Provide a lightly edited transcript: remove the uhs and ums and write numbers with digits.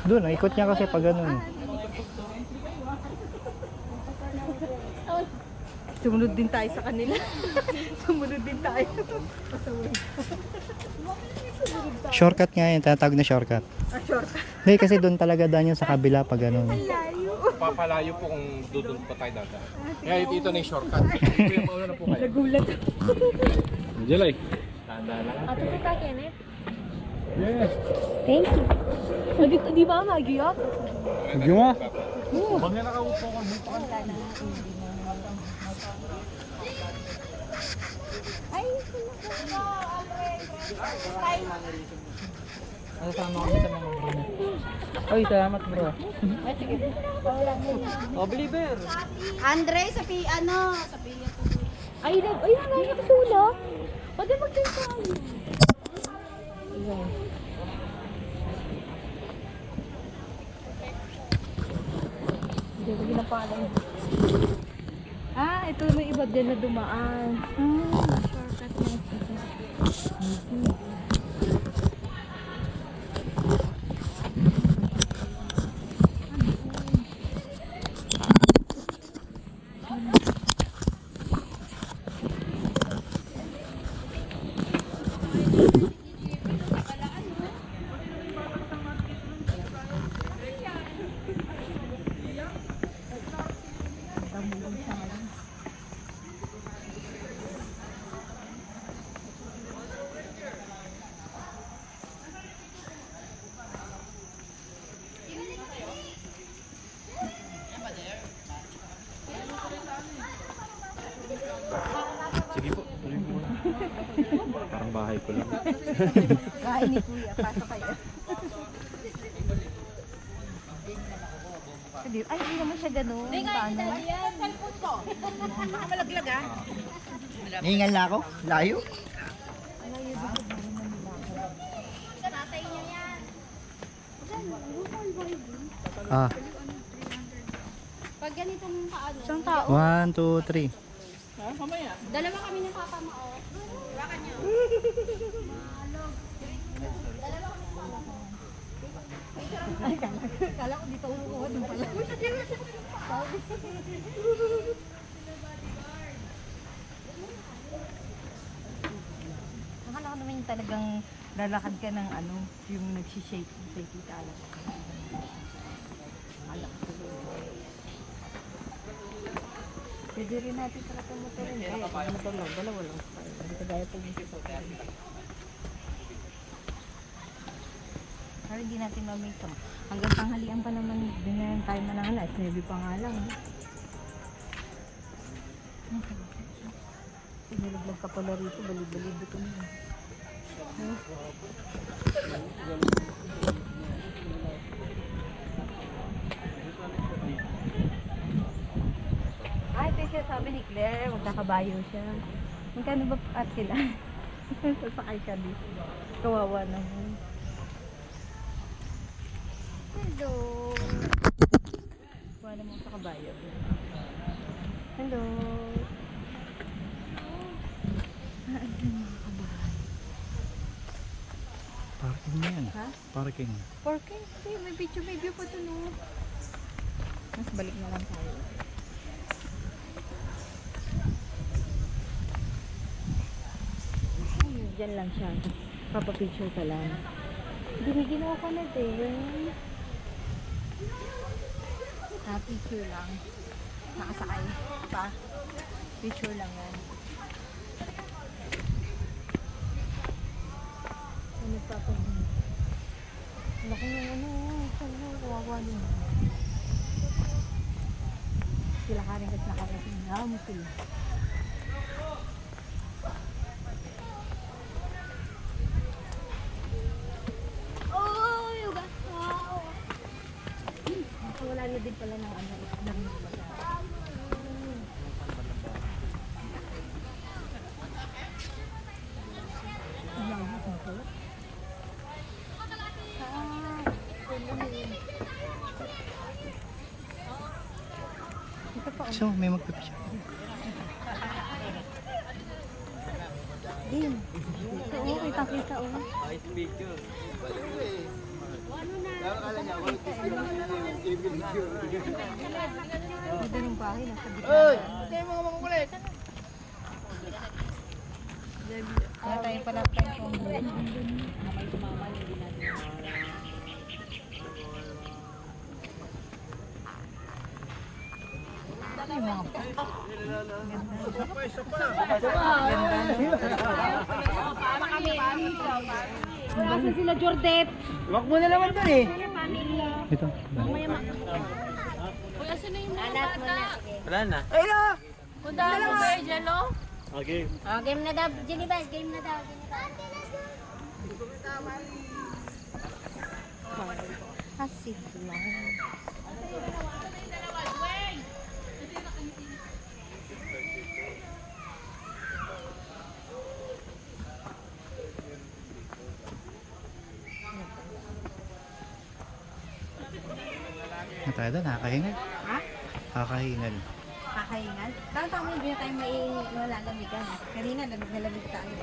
Doon, ang ikot niya kasi pag ganun. Sumunod din tayo sa kanila. Sumunod din tayo. Shortcut nga yun, tinatawag na shortcut. Shortcut. Hindi, kasi doon talaga daan yun sa kabila pag ganun. Papalayo po kung doon po tayo dadaan. Kaya ito na yung shortcut. Kuya, mauna na po kayo. Nagulat. Jelay. Tanda lang. Ate ko tayo, Kenneth. Yes. Thank you. Di ba magiyak? Hindi mo? Huwag na nakaupo ko. Ay, Kasama kami sa mga bro. Oy, salamat bro. Ay, sige. Oh, believer. Andre, sa Pia. Ay, nangyari ka sulok. Pwede mag-take tayo. Hindi ko ginapalan. Ito may iba din na dumaan. Shortcut na ito. Sige po. Parang bahay ko lang. Kain ni Kuya, pasok kayo. Ay, hindi naman siya ganun. Hindi nga, yan. Cellphone ko. Malaglag ah. Ningal na ako. Layo. Tatay niya yan. Ah, Pag ganitong kaano. Isang tao. 1, 2, 3. Dalawa kami ng papa mo. Oh. Hawakan niyo. Dalawa kami ng papa mo. Kala ko dito ulo ko doon pala. Nakala ko naman yung talagang lalakad ka ng ano, yung nagsishake kala ko. Kala ko. Pwede rin natin sa katong motor rin. Ay, ang motor lang. Dalawa lang. Hindi ka gaya pag isa sa Pero hindi natin mamay ito. Hanggang tanghalian pa naman din na tayo manangalas. Maybe pa nga lang. Nilaglag ka pala rito. Balib-balib ito mo. Ay, ito siya sabi ni Claire, magkakabayo siya. Magkano ba at sila? Sasakay siya dito. Kawawa naman. Hello. Wala mo sa kabayo. Hello. Parking na yan. Ha? Parking. Parking? May video pa ito no. Mas balik na lang tayo. Diyan lang siya. Papapicture ka lang. Giniginaw ko na din. Picture lang. Nakasakay pa. Picture lang yan. Ano pa pa? Laki ng ano. Saan mo? Kawawa din. Sila ka rin kasi nakarating. Mo sila. Wala na din pala ng ano, ng So, may magpipicture. Din. Oo, kita-kita oh. Ganda ng bahay, nasa gitna. Kaya tayo pala tayo kung may sumama, hindi natin. Ay, mga wala saan sila, Jordet? Wag mo na naman dun eh. Ito. Wala na. Punta mo ba yung Jello? Okay. Oh, game na daw, Jelibas, game na daw. Hasif lang. Ano tayo doon? Nakakahingal. Ha? Nakakahingal. Kakahingal? Tama-tama yung tayo may malalamigan. Kanina, lamig na lamig tayo.